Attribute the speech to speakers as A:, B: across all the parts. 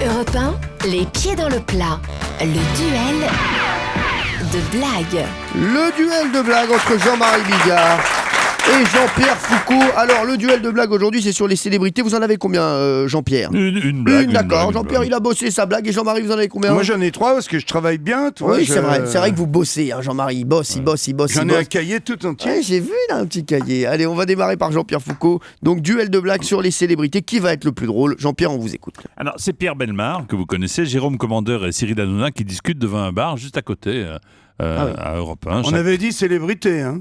A: Europe 1, les pieds dans le plat. Le duel de blagues.
B: Le duel de blagues entre Jean-Marie Bigard et Jean-Pierre Foucault. Alors, le duel de blagues aujourd'hui, c'est sur les célébrités. Vous en avez combien, Jean-Pierre ?
C: Une blague.
B: D'accord. Jean-Pierre, il a bossé sa blague. Et Jean-Marie, vous en avez combien ?
D: Moi j'en ai 3 parce que je travaille bien.
B: Oui, c'est vrai. C'est vrai que vous bossez, hein, Jean-Marie. Il bosse.
D: J'en ai un cahier tout entier.
B: Ouais, j'ai vu là un petit cahier. Allez, on va démarrer par Jean-Pierre Foucault. Donc, duel de blagues sur les célébrités. Qui va être le plus drôle ? Jean-Pierre, on vous écoute.
C: Alors, c'est Pierre Bellemare, que vous connaissez, Jérôme Commandeur et Cyril Hanouna qui discutent devant un bar juste à côté, à Europe 1.
D: On avait dit célébrité, hein.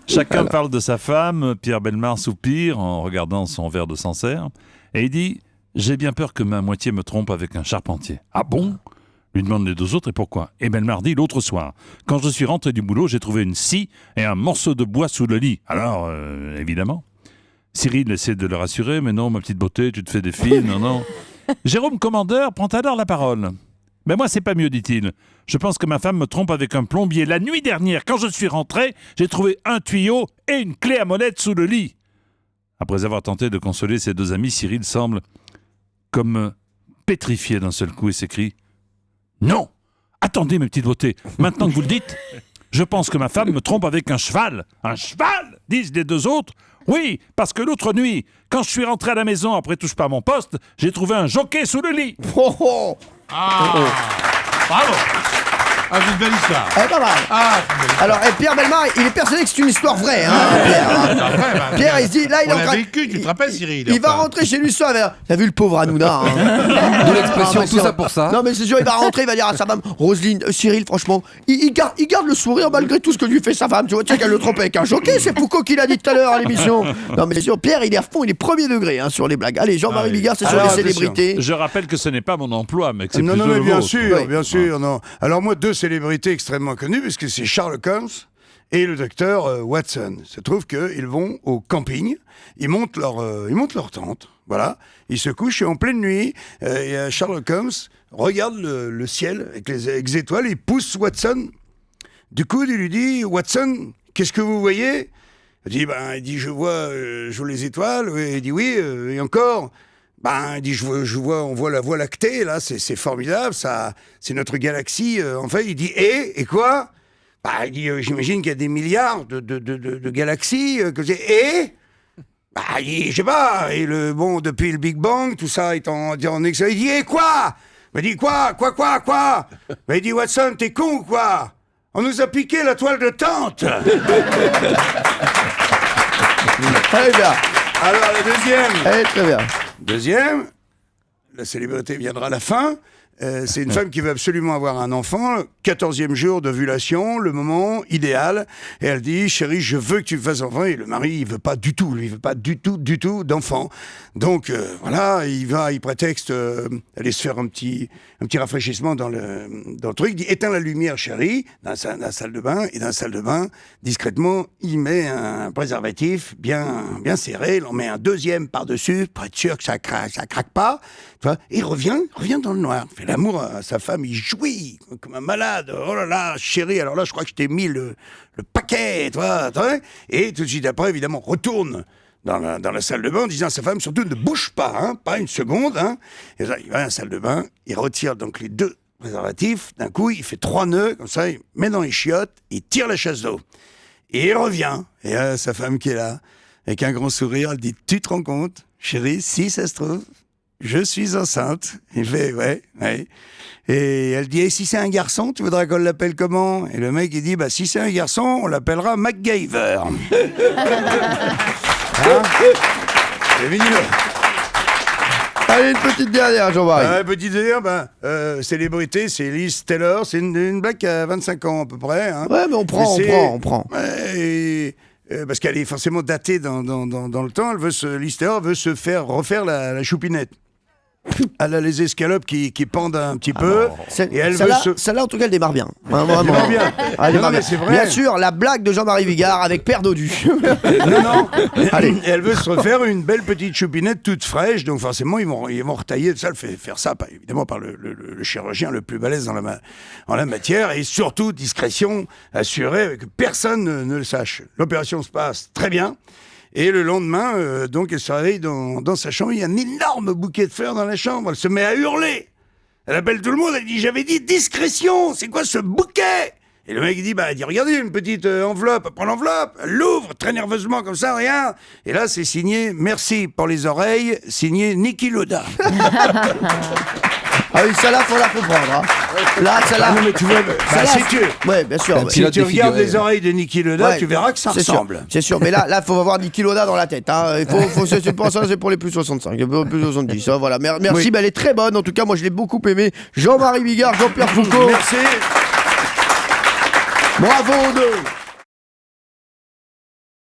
C: Chacun parle de sa femme. Pierre Bellemare soupire en regardant son verre de Sancerre et il dit « J'ai bien peur que ma moitié me trompe avec un charpentier. »« Ah bon ?» lui demandent les deux autres, et pourquoi ? Et Bellemare dit « L'autre soir, quand je suis rentré du boulot, j'ai trouvé une scie et un morceau de bois sous le lit. Alors, évidemment. » Cyril essaie de le rassurer « Mais non, ma petite beauté, tu te fais des films, non. » Jérôme Commandeur prend alors la parole. « Mais moi, c'est pas mieux, dit-il. Je pense que ma femme me trompe avec un plombier. La nuit dernière, quand je suis rentré, j'ai trouvé un tuyau et une clé à molette sous le lit. » Après avoir tenté de consoler ses deux amis, Cyril semble comme pétrifié d'un seul coup et s'écrie « Non ! Attendez, mes petites beautés, maintenant que vous le dites, je pense que ma femme me trompe avec un cheval. »« Un cheval ?» disent les deux autres. « Oui, parce que l'autre nuit, quand je suis rentré à la maison après touche pas à mon poste, j'ai trouvé un jockey sous le lit. »
B: Oh, oh.
E: Bravo. Ah, c'est une belle histoire.
B: Pas mal. Alors, Pierre Bellemare, il est persuadé que c'est une histoire vraie, hein, Pierre. Hein. Pierre, il se dit, là, il est
E: On
B: en
E: l'a
B: train...
E: vécu, tu te rappelles, Cyril?
B: Il va rentrer chez lui ce soir, t'as vu le pauvre Hanouna, hein.
F: De l'expression, tout ça pour ça.
B: Non, mais c'est sûr, il va rentrer, il va dire à sa femme, Roselyne, Cyril, franchement, il garde le sourire malgré tout ce que lui fait sa femme. Tu vois qu'elle le trompe avec un jockey, c'est Foucault qui l'a dit tout à l'heure à l'émission. Non, mais c'est sûr, Pierre, il est à fond, il est premier degré, hein, sur les blagues. Allez, Jean-Marie Bigard, c'est sur les célébrités.
C: Je rappelle que ce n'est pas mon emploi, mais que c'est
D: Non,
C: plutôt
D: mais
C: le
D: bien
C: vôtre.
D: sûr,
B: Oui.
D: bien sûr. Non. Alors moi, 2 célébrités extrêmement connues, puisque c'est Sherlock Holmes et le docteur Watson. Il se trouve qu'ils vont au camping, ils montent leur tente, voilà, ils se couchent et en pleine nuit, et Sherlock Holmes regarde le ciel avec les étoiles, il pousse Watson. Du coup, il lui dit « Watson, qu'est-ce que vous voyez ?» Il dit « Je vois les étoiles. » Il dit « Oui, et encore ?» Il dit on voit la Voie lactée, là, c'est formidable, ça, c'est notre galaxie. En fait, il dit et quoi ? Il dit j'imagine qu'il y a des milliards de galaxies. Il dit je sais pas. Et depuis le Big Bang, tout ça est en excès. Il dit et quoi ? Il dit quoi ? Il dit Watson, t'es con ou quoi ? On nous a piqué la toile de tente.
B: Très bien.
D: Alors le deuxième.
B: Allez, très bien.
D: Deuxième, la célébrité viendra à la fin. C'est une femme qui veut absolument avoir un enfant. 14e jour d'ovulation, le moment idéal. Et elle dit, chérie, je veux que tu me fasses enfant. Et le mari, il veut pas du tout. Lui, il veut pas du tout d'enfant. Donc, voilà, il prétexte aller se faire un petit rafraîchissement dans le truc. Il dit, éteins la lumière, chérie, dans la salle de bain. Et dans la salle de bain, discrètement, il met un préservatif bien serré. Il en met un deuxième par-dessus, pour être sûr que ça craque pas. Tu vois, et il revient dans le noir. Il fait l'amour à sa femme, il jouit comme un malade. Oh là là, chérie, alors là, je crois que je t'ai mis le paquet, tu vois. Et tout de suite après, évidemment, retourne dans la salle de bain en disant à sa femme, surtout, ne bouge pas, hein, pas une seconde. Hein. Et là, il va à la salle de bain, il retire donc les 2 préservatifs. D'un coup, il fait 3 nœuds, comme ça, il met dans les chiottes, il tire la chasse d'eau. Et il revient. Et sa femme qui est là, avec un grand sourire, elle dit, tu te rends compte, chérie, si ça se trouve, je suis enceinte. Il fait, ouais. Et elle dit, et si c'est un garçon, tu voudrais qu'on l'appelle comment ? Et le mec, il dit, si c'est un garçon, on l'appellera MacGyver. C'est mignon.
B: Allez, une petite dernière, Jean-Marie.
D: Petite dernière, célébrité, c'est Liz Taylor. C'est une blague qui a 25 ans à peu près. Hein.
B: Ouais, mais on prend.
D: Parce qu'elle est forcément datée dans le temps. Liz Taylor veut se faire refaire la choupinette. Elle a les escalopes qui pendent un petit peu. Et elle veut
B: Celle-là, en tout cas, elle démarre bien. Vraiment.
D: Elle démarre bien.
B: Elle démarre bien.
D: C'est vrai.
B: Bien sûr, la blague de Jean-Marie Bigard avec Père Dodu.
D: Non. Allez. Elle veut se refaire une belle petite choupinette toute fraîche. Donc forcément, ils vont retailler ça, faire ça, évidemment, par le chirurgien le plus balèze en la matière. Et surtout, discrétion assurée, que personne ne le sache. L'opération se passe très bien. Et le lendemain, donc, elle se réveille dans sa chambre. Il y a un énorme bouquet de fleurs dans la chambre. Elle se met à hurler. Elle appelle tout le monde. Elle dit, j'avais dit discrétion. C'est quoi ce bouquet? Et le mec, il dit, elle dit, regardez, une petite enveloppe. Elle prend l'enveloppe. Elle l'ouvre très nerveusement comme ça, regarde. Et là, c'est signé, merci pour les oreilles, signé Niki Loda.
B: Ah oui, celle-là, faut la comprendre. Hein. Là, celle-là.
D: Ah non, mais tu vois,
B: Ouais, bien sûr.
D: si tu regardes les oreilles de Niki Loda,
B: Ouais,
D: tu verras que ça ressemble.
B: C'est sûr, mais là, faut avoir Niki Loda dans la tête. Hein. C'est pour ça, c'est pour les plus 65, plus 70. Hein, voilà. Merci,
D: Oui.
B: elle est très bonne. En tout cas, moi, je l'ai beaucoup aimée. Jean-Marie Bigard, Jean-Pierre Foucault.
D: Merci.
B: Bravo aux deux.